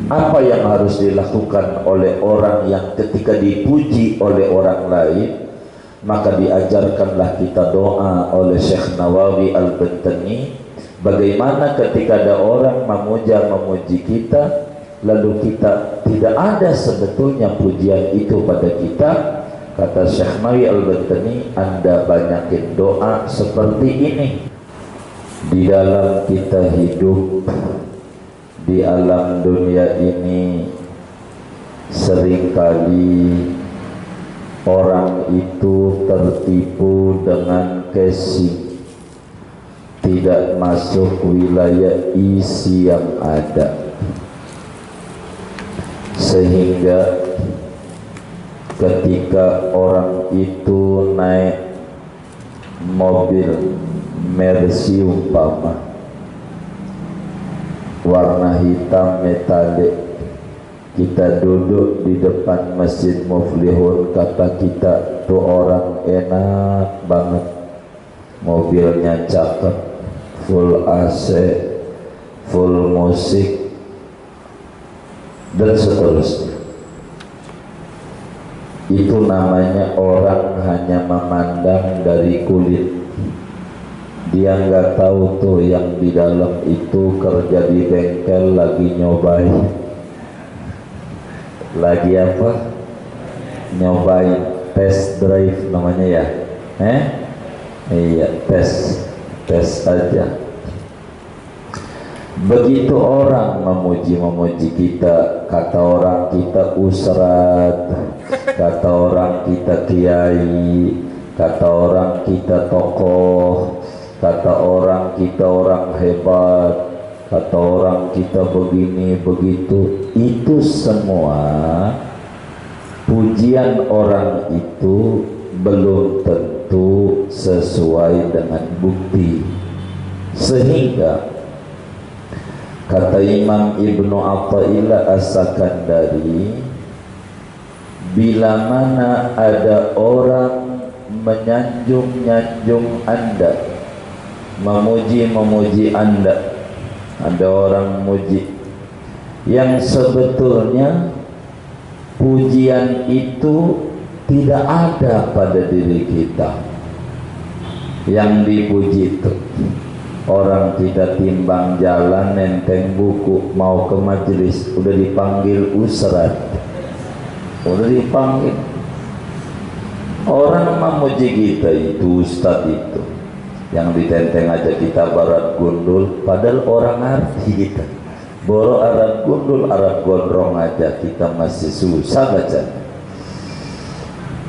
Apa yang harus dilakukan oleh orang yang ketika dipuji oleh orang lain? Maka diajarkanlah kita doa oleh Syekh Nawawi Al-Bantani. Bagaimana ketika ada orang memuji kita, lalu kita tidak ada sebetulnya pujian itu pada kita, kata Syekh Nawawi Al-Bantani, Anda banyakin doa seperti ini. Di dalam kita hidup di alam dunia ini, seringkali orang itu tertipu dengan casing, tidak masuk wilayah isi yang ada, sehingga ketika orang itu naik mobil Mercy umpama warna hitam metalik, kita duduk di depan Masjid Muflihun, kata kita tuh orang enak banget, mobilnya cakep, full AC, full musik, dan seterusnya. Itu namanya orang hanya memandang dari kulit. Dia nggak tahu tuh yang di dalam itu kerja di bengkel lagi nyobain, lagi apa? Nyobain, test drive namanya ya, iya, tes aja. Begitu orang memuji kita, kata orang kita ustad, kata orang kita kiai, kata orang kita tokoh, kata orang kita orang hebat, kata orang kita begini begitu. Itu semua pujian orang itu belum tentu sesuai dengan bukti. Sehingga kata Imam Ibnu Athaillah As-Sakandari, bila mana ada orang menyanjung-nyanjung Anda, memuji Anda, ada orang muji yang sebetulnya pujian itu tidak ada pada diri kita. Yang dipuji itu orang kita timbang jalan, nenteng buku, mau ke majelis, udah dipanggil ustad, udah dipanggil. Orang memuji kita itu ustad itu, yang ditenteng aja kita barat gundul, padahal orang arti kita boro Arab gundul, Arab gondrong aja kita masih susah baca.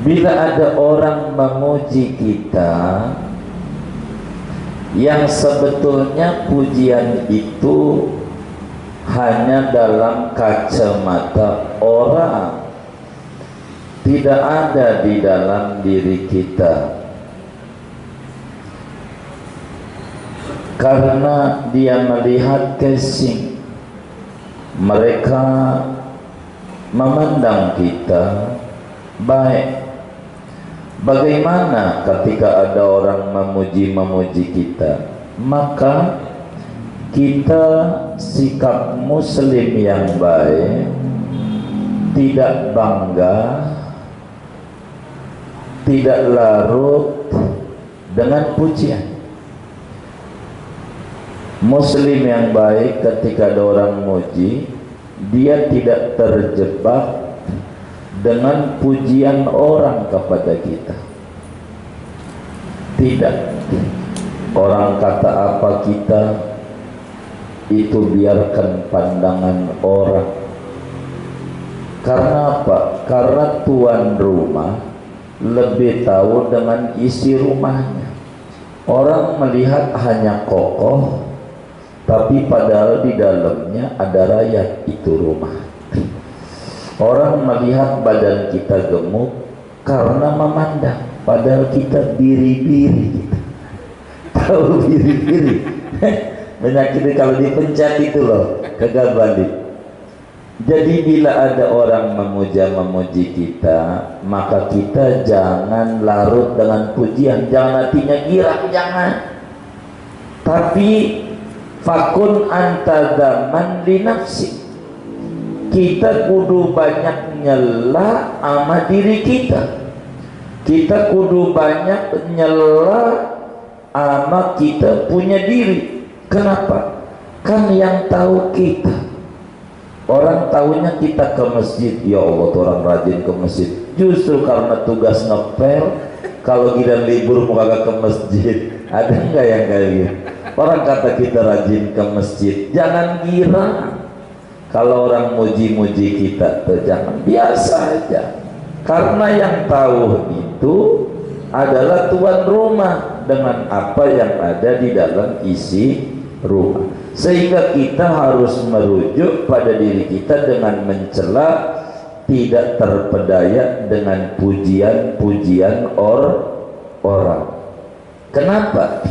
Bila ada orang memuji kita yang sebetulnya pujian itu hanya dalam kacamata orang, tidak ada di dalam diri kita, karena dia melihat casing, mereka memandang kita baik. Bagaimana ketika ada orang memuji kita, maka kita sikap muslim yang baik, tidak bangga, tidak larut dengan pujian. Muslim yang baik ketika ada orang muji, dia tidak terjebak dengan pujian orang kepada kita. Tidak. Orang kata apa kita, itu biarkan pandangan orang. Karena apa? Karena tuan rumah lebih tahu dengan isi rumahnya. Orang melihat hanya kokoh, tapi padahal di dalamnya ada rakyat, itu rumah. Orang melihat badan kita gemuk karena memandang, padahal kita biri-biri. Tahu biri-biri? Penyakit kalau dipencet itu loh, kagak balik. Jadi bila ada orang memuji kita, maka kita jangan larut dengan pujian, jangan hatinya girang, jangan. Tapi fakun anta zaman li nafsi, kita kudu banyak nyela sama diri kita. Kita kudu banyak nyela sama kita punya diri. Kenapa? Kan yang tahu kita. Orang tahunya kita ke masjid, ya Allah tuh orang rajin ke masjid. Justru karena tugas ngepel, kalau giliran libur mau kagak ke masjid. Ada nggak yang kayak gitu? Orang kata kita rajin ke masjid, jangan gira. Kalau orang muji-muji kita tuh jangan, biasa aja. Karena yang tahu itu adalah tuan rumah dengan apa yang ada di dalam isi rumah. Sehingga kita harus merujuk pada diri kita dengan mencela, tidak terpedaya dengan pujian-pujian orang. Kenapa?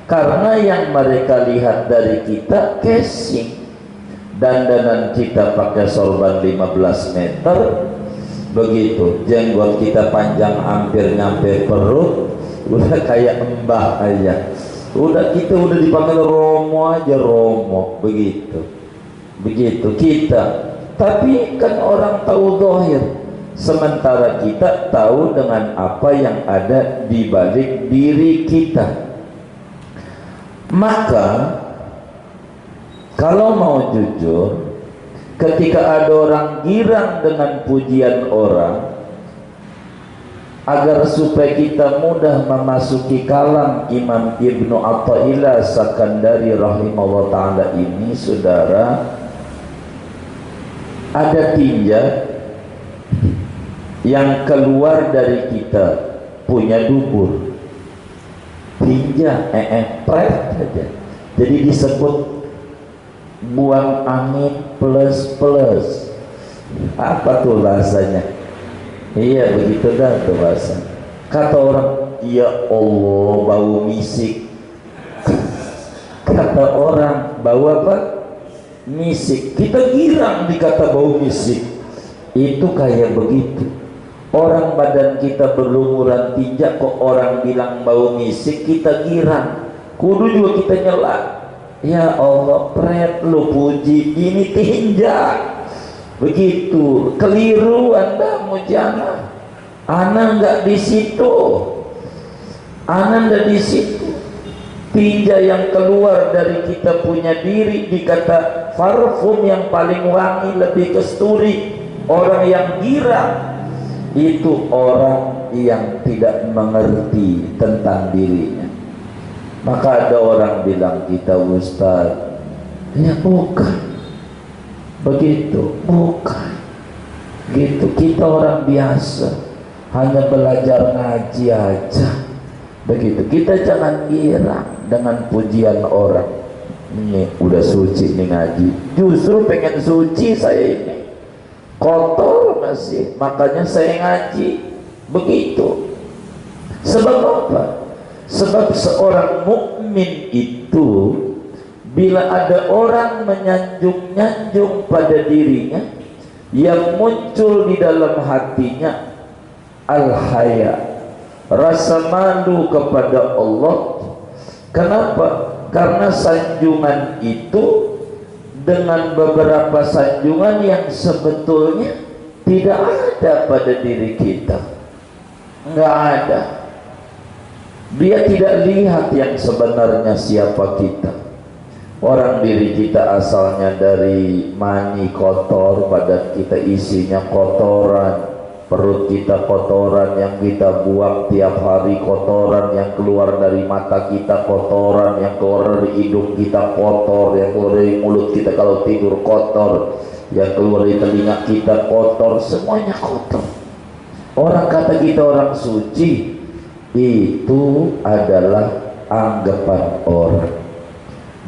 Karena yang mereka lihat dari kita casing, dandanan kita pakai sorban 15 meter, begitu jenggot kita panjang hampir nyampe perut, udah kayak mbah aja. Udah kita udah dipanggil romo aja, romo, begitu kita. Tapi kan orang tahu zahir, sementara kita tahu dengan apa yang ada di balik diri kita. Maka kalau mau jujur, ketika ada orang girang dengan pujian orang, agar supaya kita mudah memasuki kalam Imam Ibnu Athaillah Sakandari rahimahullah ta'ala ini, saudara, ada tinja yang keluar dari kita punya dubur. Tinja pret aja, jadi disebut buang angin plus. Apa tuh bahasanya? Iya begitu dah tuh bahasa. Kata orang, ya Allah bau misik. Kata orang, bau apa? Misik. Kita girang dikata bau misik. Itu kayak begitu. Orang badan kita berlumuran tinja, kok orang bilang bau misik, kita girang. Kudu juga kita nyela. Ya Allah, pret lu puji, ini tinja. Begitu, keliru Anda mujana. Ana enggak di situ. Ana enggak di situ. Tinja yang keluar dari kita punya diri dikata parfum yang paling wangi, lebih kesturi. Orang yang girang itu orang yang tidak mengerti tentang dirinya. Maka ada orang bilang kita ustaz, ya bukan begitu, bukan gitu. Kita orang biasa, hanya belajar ngaji aja, begitu. Kita jangan girang dengan pujian orang. Ini udah suci nih ngaji, justru pengen suci saya ini, kotor masih, makanya saya ngaji. Begitu. Sebab apa? Sebab seorang mukmin itu bila ada orang menyanjung-nyanjung pada dirinya, yang muncul di dalam hatinya al-haya, rasa malu kepada Allah. Kenapa? Karena sanjungan itu dengan beberapa sanjungan yang sebetulnya tidak ada pada diri kita. Enggak ada. Dia tidak lihat yang sebenarnya siapa kita. Orang diri kita asalnya dari mani kotor, badan kita isinya kotoran, perut kita kotoran yang kita buang tiap hari, kotoran yang keluar dari mata kita, kotoran yang keluar dari hidung kita kotor, yang keluar dari mulut kita kalau tidur kotor, yang keluar dari telinga kita kotor, semuanya kotor. Orang kata kita orang suci, itu adalah anggapan orang.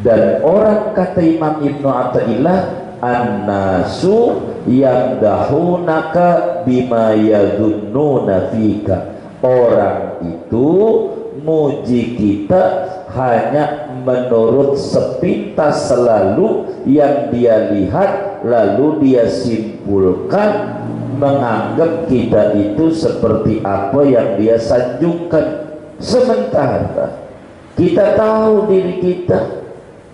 Dan orang kata Imam Ibnu Athaillah, an-nasu yamdahunaka bima yadunnuna fika. Orang itu muji kita hanya menurut sepintas selalu yang dia lihat, lalu dia simpulkan, menganggap kita itu seperti apa yang dia sanjungkan. Sementara kita tahu diri kita,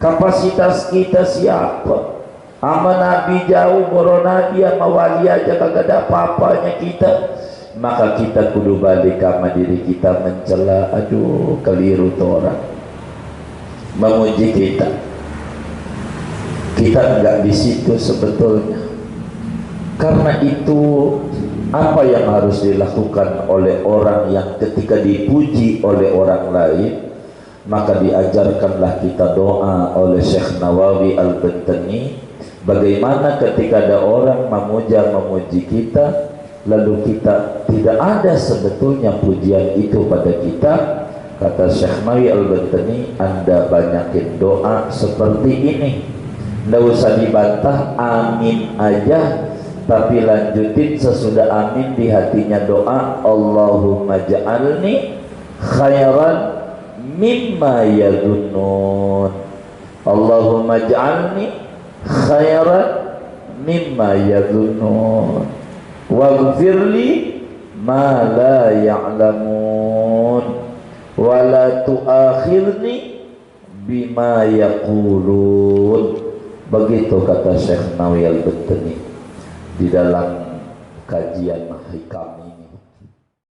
kapasitas kita siapa, ama Nabi jauh, boro Nabi sama wali aja kagak ada apa-apanya kita, maka kita kudu balik sama diri kita mencela. Aduh, keliru tuh orang memuji kita enggak di situ sebetulnya. Karena itu apa yang harus dilakukan oleh orang yang ketika dipuji oleh orang lain, maka diajarkanlah kita doa oleh Syekh Nawawi Al-Bantani. Bagaimana ketika ada orang memuji kita, lalu kita tidak ada sebetulnya pujian itu pada kita, kata Syekh Nawawi Al-Bantani, Anda banyakin doa seperti ini. Nggak usah dibantah, amin aja, tapi lanjutin sesudah amin di hatinya doa, Allahumma ja'alni khairan mimma yadunnun, Allahumma ja'alni khairan mimma yadunnun, waghfirli ma la ya'lamun, wa la tu'akhirni bima yaqulun. Begitu kata Syekh Nawawi Al-Bantani di dalam kajian hikam.